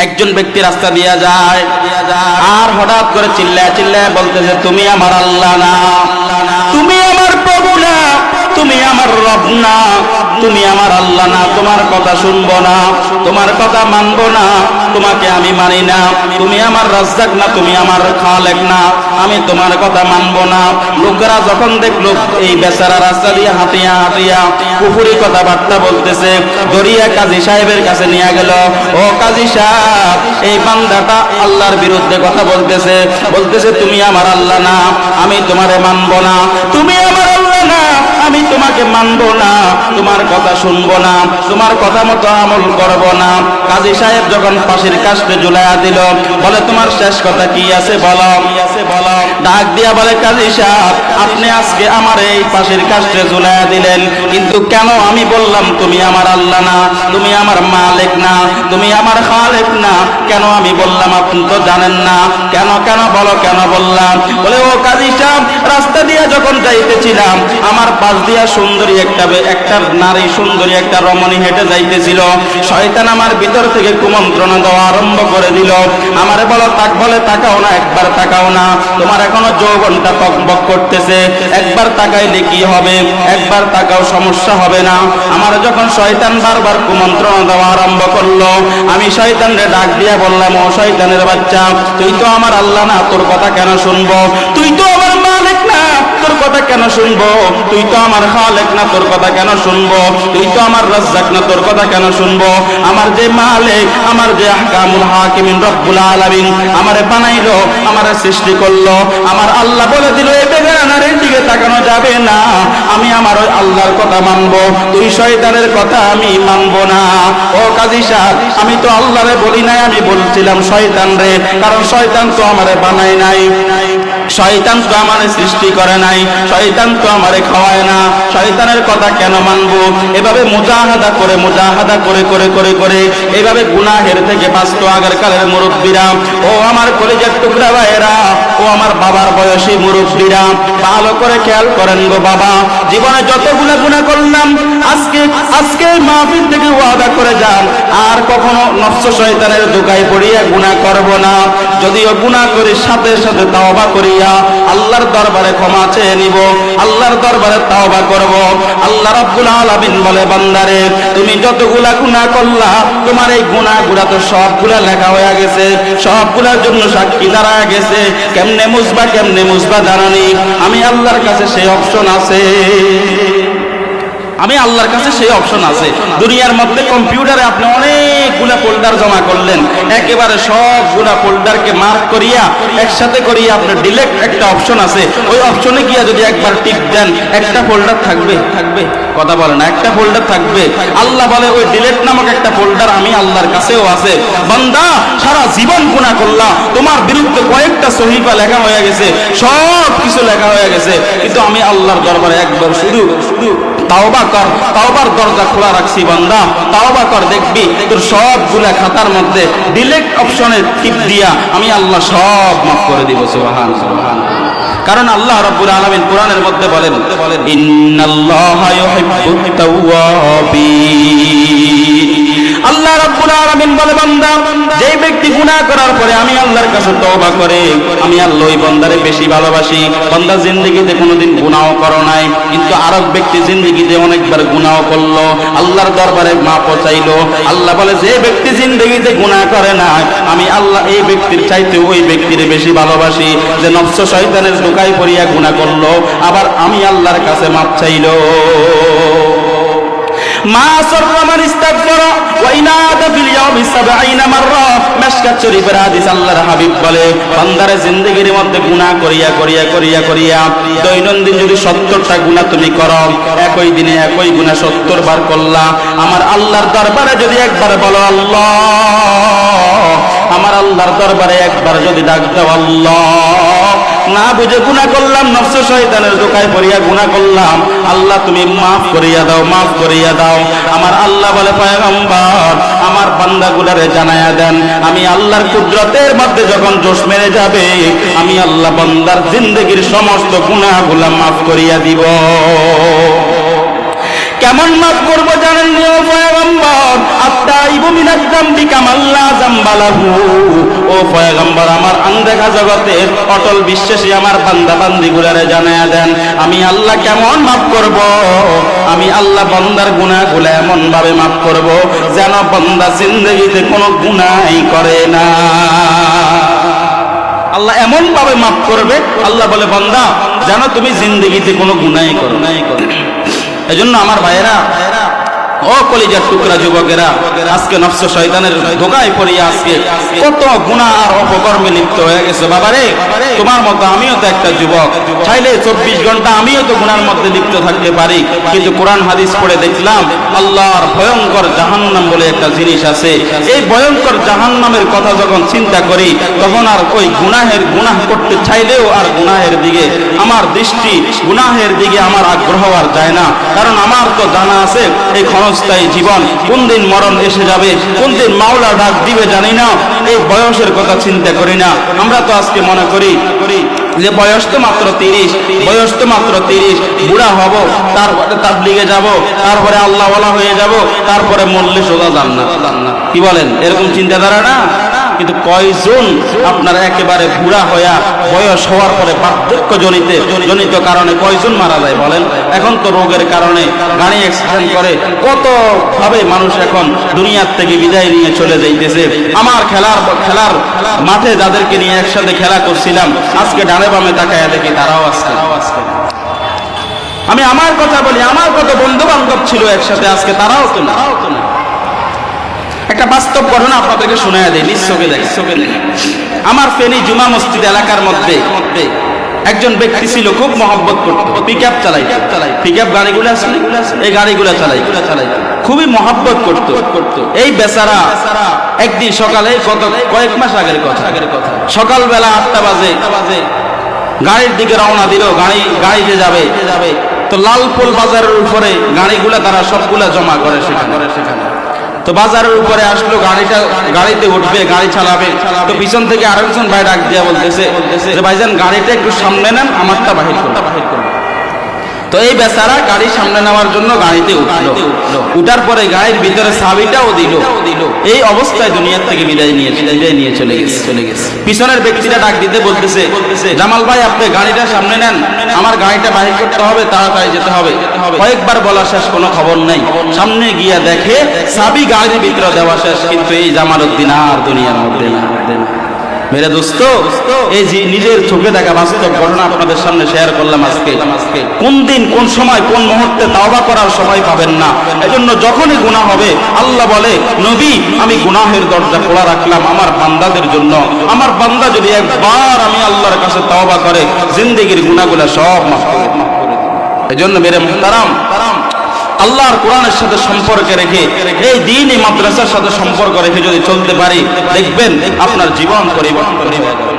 একজন ব্যক্তি রাস্তা দিয়ে যায় আর হঠাৎ করে চিল্লায় চিল্লায় বলতেছে, তুমি আমার আল্লাহ না, তুমি আমার প্রভু না, তুমি আমার রব না, তুমি আমার আল্লাহ না, তোমার কথা শুনবো না, তোমার কথা মানবো না, তোমাকে আমি মানি না, তুমি আমার রাজ্জাক না, তুমি আমার খালেক না, আমি তোমার কথা মানবো না। লোকেরা যখন দেখলো এই বেচারা রাস্তা দিয়ে হাঁটিয়া হাঁটিয়া কুফরি কথাবার্তা বলতেছে, দরিয়া কাজী সাহেবের কাছে নিয়ে গেল। ও কাজী সাহেব, এই বান্দাটা আল্লাহর বিরুদ্ধে কথা বলতেছে, বলতেছে তুমি আমার আল্লাহ না, আমি তোমারে মানবো না, তুমি আমার আল্লাহ না, আমি তোমাকে মানবো না, তোমার কথা শুনবো না, তোমার কথা মতো আমল করবো না। কাজী সাহেব যখন ফাঁসির কাস্টে ঝুলাইয়া দিল, বলে তোমার শেষ কথা কি আছে বলো। ডাক দিয়া বলে, কাজী সাহেব, আপনি আজকে আমার এই ফাঁসির কাস্টে ঝুলাইয়া দিলেন, কিন্তু কেন আমি বললাম তুমি আমার আল্লাহ না, তুমি আমার মালিক না, তুমি আমার খালেক না, কেন আমি বললাম আপনি তো জানেন না, কেন কেন বলো, কেন বললাম। বলে, ও কাজী সাহেব, রাস্তা দিয়ে যখন যাইতেছিলাম আমার পাশ দিয়া সুন্দরী একটা নারী, সুন্দরী একটা রমণী হেঁটে যাইতেছিল, শয়তান আমার ভিতর থেকে কুমন্ত্রণা দেওয়া আরম্ভ করে দিল। আমারে বলে তাকাও না, একবার তাকাও না, তোমার এখনো যৌবনটা টকবক করতেছে, একবার তাকাইলে কি হবে, একবার তাকাও, সমস্যা হবে না। আমার যখন শয়তান বারবার কুমন্ত্রণা দেওয়া আরম্ভ করলো, আমি শয়তানরে ডাক দিয়া বললাম, ও শয়তানের বাচ্চা, তুই তো আমার আল্লাহ না, তোর কথা কেন শুনবো, তুই তো আমার মালিক না, তোর কথা কেন শুনবো, তুই তো আমার খালেক না, তোর কথা কেন শুনবো, তুই তো আমার রাজ্জাক না, তোর কথা কেন শুনবো। আমার যে মালিক, আমার যে আহকামুল হাকিমিন রব্বুল আলামিন আমারে বানাইলো, আমারে সৃষ্টি করলো, আমার আল্লাহ বলে দিল এই বেগানার দিকে তাকানো যাবে না, আমি আমার ওই আল্লাহর কথা মানবো, তুই শয়তানের কথা আমি মানবো না। ও কাজী সাহেব, আমি তো আল্লাহরে বলি নাই, আমি বলছিলাম শয়তান রে, কারণ শয়তান তো আমারে বানায় নাই, শয়তান তো আমারে সৃষ্টি করে নাই, শয়তান তো আমারে খাওয়ায় না, শয়তানের কথা কেন মানবো। এভাবে মুজাহাদা করে করে করে করে এভাবে গুনাহের থেকে বাঁচতো আগেরকালের মুরব্বীরা। ও আমার কলিজার টুকরা ভাইয়েরা, ও আমার বাবার বয়সী মুরব্বীরা, ভালো করে খেয়াল করেন গো বাবা, জীবনে যতগুলো গুনাহ করলাম, আজকে মাহফিল থেকে ওয়াদা করে যান আর কখনো নফস শয়তানের ধোঁকায় পড়িয়া গুনাহ করব না। যদিও গুনাহ করি সাথে সাথে তাওবা করিয়া আল্লাহর দরবারে ক্ষমা চেয়ে নিব, আল্লাহর দরবারে তাওবা করব। আল্লাহ রাব্বুল আলামিন বলে, বান্দারে তুমি যতগুলা গুনাহ করলা, তোমার এই গুনাহগুলা তো সবগুলা লেখা হয়ে গেছে, সবগুলার জন্য সাক্ষী দাঁড়ায় গেছে, কেমনে মুছবা জানানি, আমি আল্লাহর কাছে সেই অপশন আছে, আমি আল্লাহর কাছে সেই অপশন আছে। দুনিয়ার মধ্যে কম্পিউটারে আপনি অনেকগুলা ফোল্ডার জমা করলেন, একেবারে সবগুলা ফোল্ডারকে মার্ক করিয়া একসাথে করিয়া আপনার ডিলেট একটা অপশন আছে, ওই অপশনে গিয়া যদি একবার টিপ দেন একটা ফোল্ডার থাকবে, কথা বলে না, একটা ফোল্ডার থাকবে। আল্লাহ বলে ওই ডিলেট নামক একটা ফোল্ডার আমি আল্লাহর কাছেও আছে। বান্দা, সারা জীবন গুনাহ করলা, তোমার বিরুদ্ধে কয়েকটা সহিফা লেখা হয়ে গেছে, সব কিছু লেখা হয়ে গেছে, কিন্তু আমি আল্লাহর দরবারে একবার শুধু তাওবা কর, তাওবার দরজা খোলা রাখছি বান্দা, তাওবা কর, দেখবি তোর সবগুলা খাতার মধ্যে ডিলেট অপশনে টিপ দিয়া আমি আল্লাহ সব মাফ করে দিব। সুবহানাল্লাহ। কারণ আল্লাহ রাব্বুল আলামিন কোরআনের মধ্যে বলেন, ইন্নাল্লাহা ইউহিব্বুত তাওয়াবিন। আল্লাহ রাব্বুল আলামিন বলে, বান্দা, যেই ব্যক্তি গুনাহ করার পরে আমি আল্লাহর কাছে তওবা করে, আমি আল্লাহ ওই বান্দারে বেশি ভালোবাসি। বান্দা জিন্দেগিতে কোনোদিন গুনাহ করো নাই, কিন্তু আরেক ব্যক্তি জিন্দেগিতে অনেকবার গুনাহ করলো, আল্লাহর দরবারে মাফ চাইলো, আল্লাহ বলে যে ব্যক্তি জিন্দেগিতে গুনাহ করে না, আমি আল্লাহ এই ব্যক্তির চাইতে ওই ব্যক্তিরে বেশি ভালোবাসি, যে নফস শয়তানের ধোঁকায় পড়িয়া গুনাহ করলো, আবার আমি আল্লাহর কাছে মাফ চাইলো। মা সরমান ইস্তাগফারা ওয়া ইনাদা ফিল ইয়াউমি 70 মাররা। মিশকাত শরীফের হাদিস, আল্লাহর হাবিব বলে, বান্দারে জিন্দেগির মধ্যে গুনাহ করিয়া দৈনন্দিন যদি 70টা গুনাহ তুমি করো, একই দিনে একই গুনাহ 70 বার করলা, আমার আল্লাহর দরবারে যদি একবার বলো আল্লাহ, আমার আল্লাহর দরবারে একবার যদি ডাক দাও আল্লাহ, না বুঝে গুনাহ করলাম, নফস শয়তানের ধোঁকায় পড়িয়া গুনাহ করলাম, আল্লাহ তুমি মাফ করিয়া দাও। আমার আল্লাহ বলে, পয়গম্বর, আমার বান্দাগুলারে জানায়া দেন, আমি আল্লাহর কুদরতের মধ্যে যখন জোশ মেরে যাবে, আমি আল্লাহ বান্দার জিন্দেগির সমস্ত গুনাহগুলা মাফ করিয়া দিব। কেমন মাফ করব জানেন নি ও পয়গম্বর? আত্তাইবু মিনাজ যামবি কামাল্লা যামবালাহু। ও পয়গম্বর, আমার আনদেখা জগতের অটল বিশ্বাসী আমার বান্দা বান্দীগুলারে জানায়া দেন, আমি আল্লাহ কেমন মাফ করব? আমি আল্লাহ বান্দার গুনাহগুলো এমন ভাবে মাফ করব যেন বান্দা জিন্দেগিতে কোনো গুনাহই করে না। আল্লাহ এমন ভাবে মাফ করবে, আল্লাহ বলে বান্দা যেন তুমি জিন্দেগিতে কোনো গুনাহই করো না। এজন্য আমার ভাইয়েরা, ও কলিজার টুকরা যুবকেরা, আজকে নফস শয়তানের ধোঁকায় পড়িয়া আজকে কত গুনাহ আর অপকর্মে লিপ্ত হয়ে গেছে। বাবারে, তোমার মতো আমিও তো একটা যুবক, চাইলে 24 ঘন্টা আমিও তো গুনার মধ্যে লিপ্ত থাকতে পারি, কিন্তু কোরআন হাদিস পড়ে দেখলাম আল্লাহর ভয়ঙ্কর জাহান্নাম বলে একটা জিনিস আছে। এই ভয়ঙ্কর জাহান্নামের কথা যখন চিন্তা করি, তখন আর ওই গুনাহ করতে চাইলেও আর গুনাহের দিকে আমার দৃষ্টি, গুনাহের দিকে আমার আগ্রহ আর যায় না। কারণ আমার তো জানা আছে এই ক্ষণস্থায়ী জীবন, কোন দিন মরণ এসে যাবে, কোন দিন মাওলা ডাক দিবে জানি না। এই বয়সের কথা চিন্তা করি না। আমরা তো আজকে মনে করি যে বয়স তো মাত্র 30, বয়স তো মাত্র 30, বুড়া হব, তারপরে তাবলীগে যাব, তারপরে আল্লাহওয়ালা হয়ে যাব, তারপরে মরলে সোজা জান্নাত। কি বলেন? এরকম চিন্তাধারা না? কিন্তু কয়জন আপনার একেবারে বুড়া হইয়া বয়স হওয়ার পরে বার্ধক্য জনিত কারণে কয়জন মারা যায় বলেন? এখন তো রোগের কারণে গাড়ি অ্যাক্সিডেন্ট করে কত ভাবে মানুষ এখন দুনিয়ার থেকে বিদায় নিয়ে চলে যাইতেছে। আমার খেলার মাঠে যাদেরকে নিয়ে একসাথে খেলা করছিলাম, আজকে ডানে বামে তাকায়া দেখি তারাও আজকে। আমি আমার কথা বলি, আমার কত বন্ধু বান্ধব ছিল একসাথে, আজকে তারাও তো না। একটা বাস্তব ঘটনা আপনাদেরকে শোনায়া দেয়, নিশ্চয়ই দেখে। আমার ফেনী জুমা মসজিদ এলাকার মধ্যে একজন ব্যক্তি ছিল, খুব মহব্বত করতো, পিকআপ চালাই, পিকআপ গাড়িগুলো আছে, এই গাড়িগুলো চালাই, খুবই মহব্বত করতো। এই বেচারা একদিন সকালে, কয়েক মাস আগের কথা, সকালবেলা 8টা বাজে গাড়ির দিকে রওনা দিল, গাড়িতে যাবে। তো লালপুল বাজারের উপরে গাড়িগুলা তারা সবগুলা জমা করে সেখানে। তো বাজারের উপরে আসলো, গাড়িতে উঠবে, গাড়ি চালাবে। তো পিছন থেকে আরেকজন ভাই ডাক দিয়া বলতেছে যে ভাইজান গাড়িটা একটু সামনে নেন, আমারটা বাহির করুন। তো এই বেচারা গাড়ি সামনে নেওয়ার জন্য গাড়িতে উঠলো। উঠার পরে গাড়ির ভিতরে চাবিটাও দিল। এই অবস্থায় দুনিয়ার থেকে বিদায় নিয়ে চলে গেছে। পিছনের ব্যক্তিটা ডাক দিতে বলতেছে, জামাল ভাই আপনি গাড়িটা সামনে নেন, আমার গাড়িটা বাহির করতে হবে, তাড়াতাড়ি যেতে হবে। কয়েকবার বলা শেষ, কোনো খবর নাই। সামনে গিয়া দেখে চাবি গাড়ির ভিতরে দেওয়া শেষ, কিন্তু এই জামালউদ্দিন আর দুনিয়ার মধ্যে না। মেরে দোস্ত, এই যে নিজের চোখে দেখা বাস্তব ঘটনা আপনাদের সামনে শেয়ার করলাম আজকে। কোন দিন, কোন সময়, কোন মুহূর্তে তাওবা করার সময় পাবেন না। এজন্য যখনই গুনাহ হবে, আল্লাহ বলে, নবী আমি গুনাহের দরজা খোলা রাখলাম আমার বান্দাদের জন্য। আমার বান্দা যদি একবার আমি আল্লাহর কাছে তাওবা করে, জিন্দেগির গুনাহগুলো সব মাফ করে দিই। এজন্য মেরে মুহতারাম, আল্লাহর কোরআনের সাথে সম্পর্ক রেখে, এই দ্বীনি মাদ্রাসার সাথে সম্পর্ক রেখে যদি চলতে পারি, দেখবেন আপনার জীবন পরিবর্তন হয়ে যাবে।